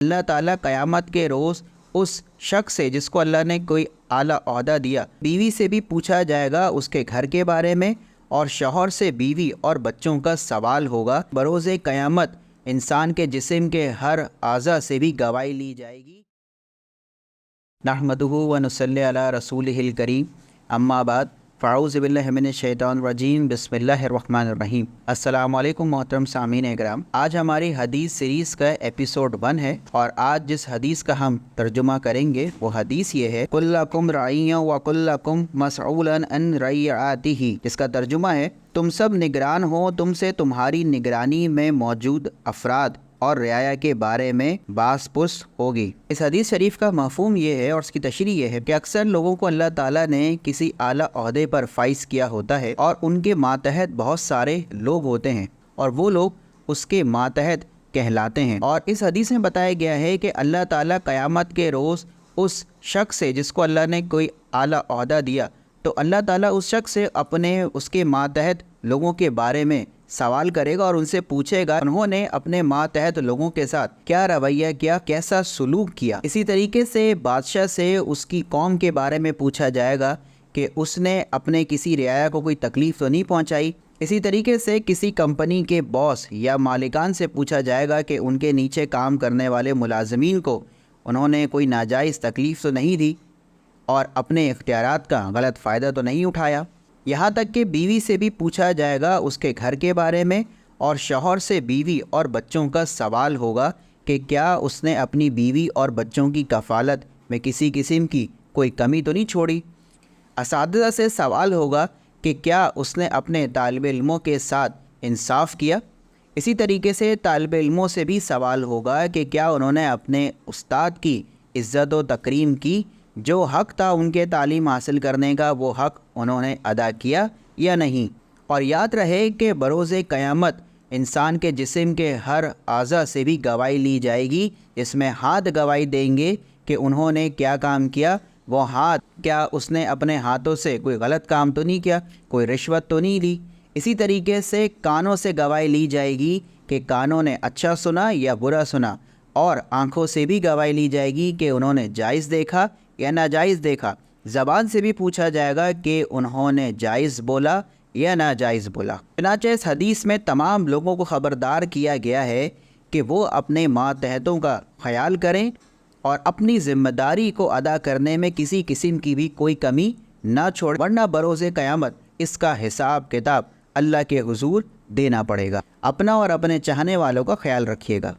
اللہ تعالیٰ قیامت کے روز اس شخص سے جس کو اللہ نے کوئی اعلیٰ عہدہ دیا، بیوی سے بھی پوچھا جائے گا اس کے گھر کے بارے میں، اور شوہر سے بیوی اور بچوں کا سوال ہوگا۔ بروز قیامت انسان کے جسم کے ہر اعضاء سے بھی گواہی لی جائے گی۔ نحمدہ و نصلی علی رسولہ الکریم، اما بعد، فاعوذ باللہ من الشیطان الرجیم، بسم اللہ الرحمن الرحیم۔ السلام علیکم محترم سامعین اکرام، آج ہماری حدیث سیریز کا ایپیسوڈ 1 ہے، اور آج جس حدیث کا ہم ترجمہ کریں گے وہ حدیث یہ ہے، کلکم راعی و کلکم مسئول عن رعیتہ، جس کا ترجمہ ہے، تم سب نگران ہو، تم سے تمہاری نگرانی میں موجود افراد اور رعایا کے بارے میں باس پرس ہوگی۔ اس حدیث شریف کا مفہوم یہ ہے اور اس کی تشریح یہ ہے کہ اکثر لوگوں کو اللہ تعالیٰ نے کسی اعلیٰ عہدے پر فائز کیا ہوتا ہے، اور ان کے ماتحت بہت سارے لوگ ہوتے ہیں، اور وہ لوگ اس کے ماتحت کہلاتے ہیں۔ اور اس حدیث میں بتایا گیا ہے کہ اللہ تعالیٰ قیامت کے روز اس شخص سے جس کو اللہ نے کوئی اعلیٰ عہدہ دیا، تو اللہ تعالیٰ اس شخص سے اس کے ماتحت لوگوں کے بارے میں سوال کرے گا، اور ان سے پوچھے گا انہوں نے اپنے ماتحت لوگوں کے ساتھ کیا رویہ کیا، کیسا سلوک کیا۔ اسی طریقے سے بادشاہ سے اس کی قوم کے بارے میں پوچھا جائے گا کہ اس نے اپنے کسی رعایا کو کوئی تکلیف تو نہیں پہنچائی۔ اسی طریقے سے کسی کمپنی کے باس یا مالکان سے پوچھا جائے گا کہ ان کے نیچے کام کرنے والے ملازمین کو انہوں نے کوئی ناجائز تکلیف تو نہیں دی، اور اپنے اختیارات کا غلط فائدہ تو نہیں اٹھایا۔ یہاں تک کہ بیوی سے بھی پوچھا جائے گا اس کے گھر کے بارے میں، اور شوہر سے بیوی اور بچوں کا سوال ہوگا کہ کیا اس نے اپنی بیوی اور بچوں کی کفالت میں کسی قسم کی کوئی کمی تو نہیں چھوڑی۔ اساتذہ سے سوال ہوگا کہ کیا اس نے اپنے طالب علموں کے ساتھ انصاف کیا۔ اسی طریقے سے طالب علموں سے بھی سوال ہوگا کہ کیا انہوں نے اپنے استاد کی عزت و تکریم کی، جو حق تھا ان کے تعلیم حاصل کرنے کا وہ حق انہوں نے ادا کیا یا نہیں۔ اور یاد رہے کہ بروز قیامت انسان کے جسم کے ہر اعضاء سے بھی گواہی لی جائے گی، اس میں ہاتھ گواہی دیں گے کہ انہوں نے کیا کام کیا۔ وہ ہاتھ، کیا اس نے اپنے ہاتھوں سے کوئی غلط کام تو نہیں کیا، کوئی رشوت تو نہیں لی۔ اسی طریقے سے کانوں سے گواہی لی جائے گی کہ کانوں نے اچھا سنا یا برا سنا، اور آنکھوں سے بھی گواہی لی جائے گی کہ انہوں نے جائز دیکھا یا ناجائز دیکھا۔ زبان سے بھی پوچھا جائے گا کہ انہوں نے جائز بولا یا ناجائز بولا۔ چنانچہ اس حدیث میں تمام لوگوں کو خبردار کیا گیا ہے کہ وہ اپنے ماتحتوں کا خیال کریں، اور اپنی ذمہ داری کو ادا کرنے میں کسی قسم کی بھی کوئی کمی نہ چھوڑیں، ورنہ بروز قیامت اس کا حساب کتاب اللہ کے حضور دینا پڑے گا۔ اپنا اور اپنے چاہنے والوں کا خیال رکھیے گا۔